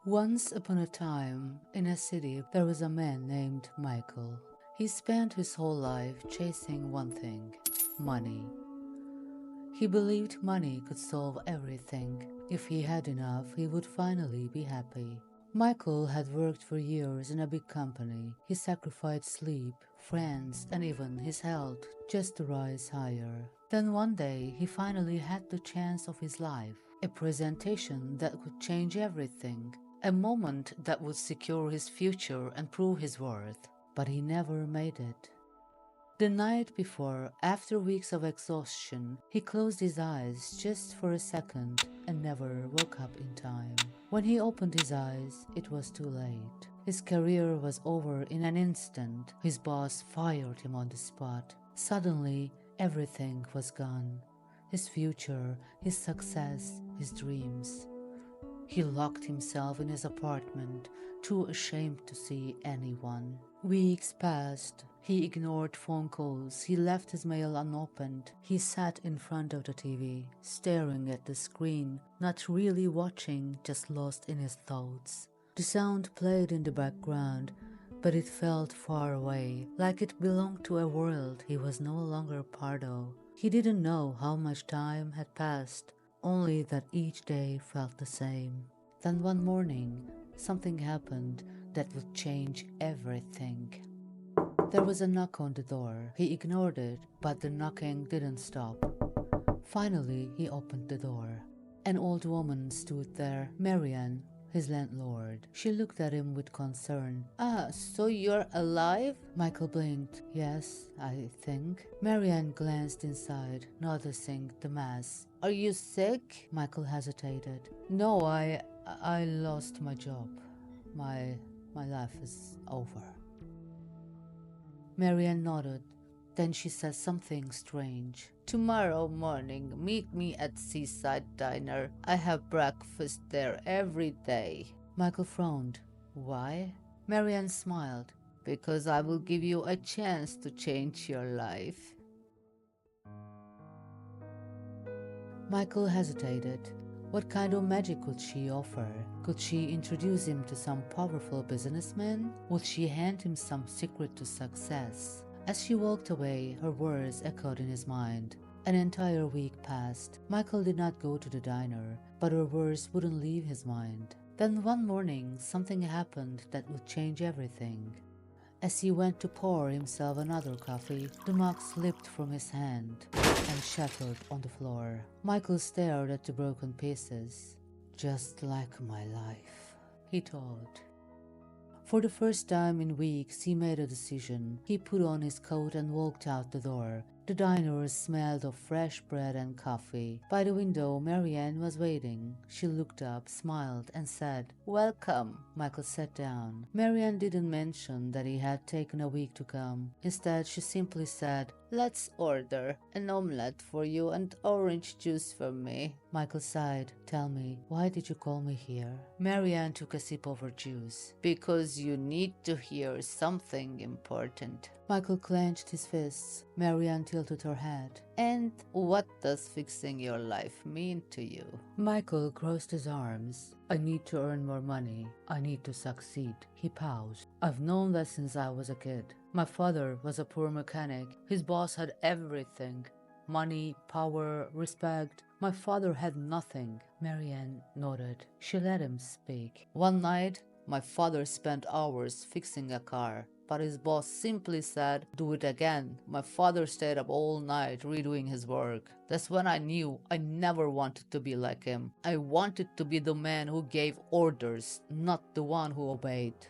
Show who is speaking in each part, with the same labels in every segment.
Speaker 1: Once upon a time, in a city, there was a man named Michael. He spent his whole life chasing one thing: money. He believed money could solve everything. If he had enough, he would finally be happy. Michael had worked for years in a big company. He sacrificed sleep, friends, and even his health just to rise higher. Then one day, he finally had the chance of his life, a presentation that could change everything, a moment that would secure his future and prove his worth. But he never made it. The night before, after weeks of exhaustion, he closed his eyes just for a second and never woke up in time. When he opened his eyes, it was too late. His career was over in an instant. His boss fired him on the spot. Suddenly, everything was gone. His future, his success, his dreams. He locked himself in his apartment, too ashamed to see anyone. Weeks passed. He ignored phone calls. He left his mail unopened. He sat in front of the TV, staring at the screen, not really watching, just lost in his thoughts. The sound played in the background, but it felt far away, like it belonged to a world he was no longer part of. He didn't know how much time had passed, only that each day felt the same. Then one morning, something happened that would change everything. There was a knock on the door. He ignored it, but the knocking didn't stop. Finally, he opened the door. An old woman stood there, Marianne, his landlord. She looked at him with concern. "Ah, so you're alive?" Michael blinked. "Yes, I think." Marianne glanced inside, noticing the mess. "Are you sick?" Michael hesitated. "No, I lost my job. My life is over." Marianne nodded. Then she said something strange. "Tomorrow morning, meet me at Seaside Diner. I have breakfast there every day." Michael frowned. "Why?" Marianne smiled. "Because I will give you a chance to change your life." Michael hesitated. What kind of magic could she offer? Could she introduce him to some powerful businessman? Would she hand him some secret to success? As she walked away, her words echoed in his mind. An entire week passed. Michael did not go to the diner, but her words wouldn't leave his mind. Then one morning, something happened that would change everything. As he went to pour himself another coffee, the mug slipped from his hand and shattered on the floor. Michael stared at the broken pieces. "Just like my life," he thought. For the first time in weeks, he made a decision. He put on his coat and walked out the door. The diner smelled of fresh bread and coffee. By the window, Marianne was waiting. She looked up, smiled, and said, "Welcome." Michael sat down. Marianne didn't mention that he had taken a week to come. Instead, she simply said, "Let's order an omelette for you and orange juice for me." Michael sighed. "Tell me, why did you call me here?" Marianne took a sip of her juice. "Because you need to hear something important." Michael clenched his fists. Marianne tilted her head. "And what does fixing your life mean to you?" Michael crossed his arms. "I need to earn more money. I need to succeed." He paused. "I've known that since I was a kid. My father was a poor mechanic. His boss had everything. Money, power, respect. My father had nothing." Marianne nodded. She let him speak. "One night, my father spent hours fixing a car, but his boss simply said, 'Do it again.' My father stayed up all night redoing his work. That's when I knew I never wanted to be like him. I wanted to be the man who gave orders, not the one who obeyed."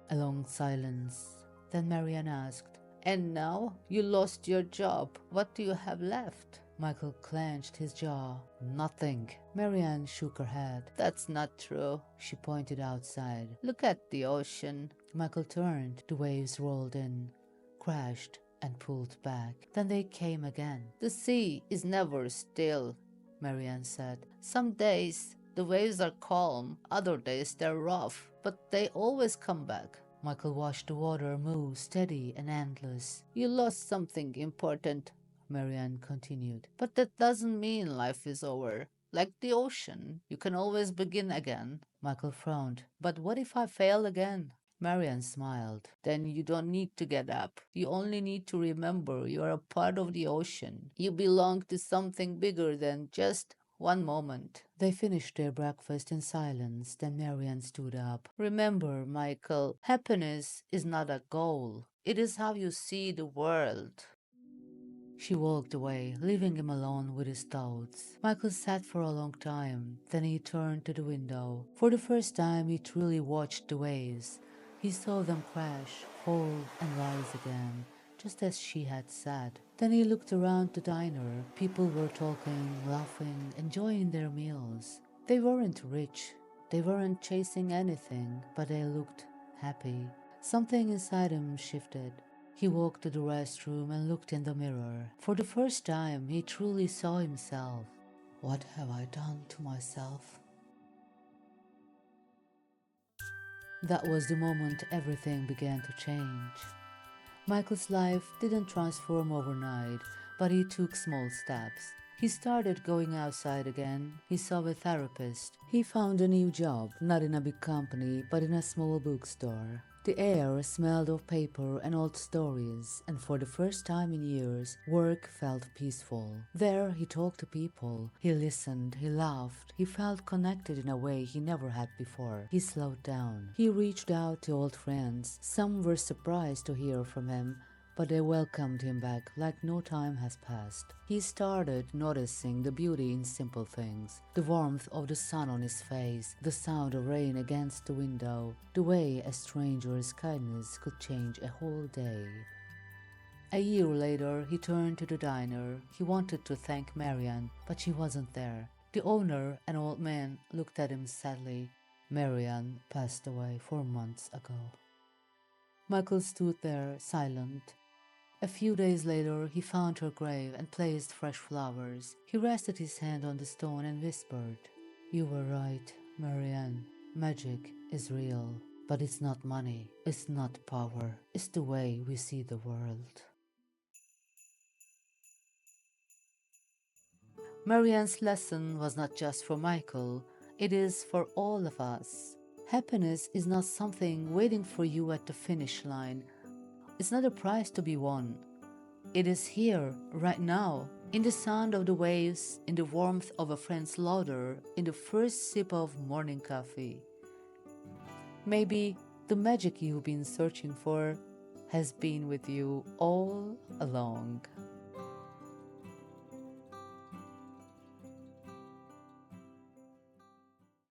Speaker 1: A long silence. Then Marianne asked, "And now you lost your job. What do you have left?" Michael clenched his jaw. "Nothing." Marianne shook her head. "That's not true." She pointed outside. "Look at the ocean." Michael turned. The waves rolled in, crashed, and pulled back. Then they came again. "The sea is never still," Marianne said. "Some days the waves are calm, other days they're rough, but they always come back." Michael watched the water move steady and endless. "You lost something important," Marianne continued. "But that doesn't mean life is over. Like the ocean, you can always begin again. Michael frowned. But what if I fail again? Marianne smiled. Then you don't need to get up. You only need to remember you are a part of the ocean. You belong to something bigger than just one moment. They finished their breakfast in silence. Then Marianne stood up. Remember, Michael, happiness is not a goal. It is how you see the world. She walked away, leaving him alone with his thoughts. Michael sat for a long time. Then he turned to the window. For the first time, he truly watched the waves. He saw them crash, fall, and rise again, just as she had said. Then he looked around the diner. People were talking, laughing, enjoying their meals. They weren't rich. They weren't chasing anything, but they looked happy. Something inside him shifted. He walked to the restroom and looked in the mirror. For the first time, he truly saw himself. What have I done to myself? That was the moment everything began to change. Michael's life didn't transform overnight, but he took small steps. He started going outside again. He saw a therapist. He found a new job, not in a big company, but in a small bookstore. The air smelled of paper and old stories, and for the first time in years, work felt peaceful. There he talked to people. He listened, he laughed, he felt connected in a way he never had before. He slowed down. He reached out to old friends. Some were surprised to hear from him, but they welcomed him back like no time has passed. He started noticing the beauty in simple things, the warmth of the sun on his face, the sound of rain against the window, the way a stranger's kindness could change a whole day. A year later, he turned to the diner. He wanted to thank Marianne, but she wasn't there. The owner, an old man, looked at him sadly. Marianne passed away 4 months ago. Michael stood there, silent. A few days later, he found her grave and placed fresh flowers. He rested his hand on the stone and whispered, "You were right, Marianne. Magic is real, but it's not money, it's not power, it's the way we see the world." Marianne's lesson was not just for Michael, it is for all of us. Happiness is not something waiting for you at the finish line. It's not a prize to be won. It is here, right now, in the sound of the waves, in the warmth of a friend's laughter, in the first sip of morning coffee. Maybe the magic you've been searching for has been with you all along.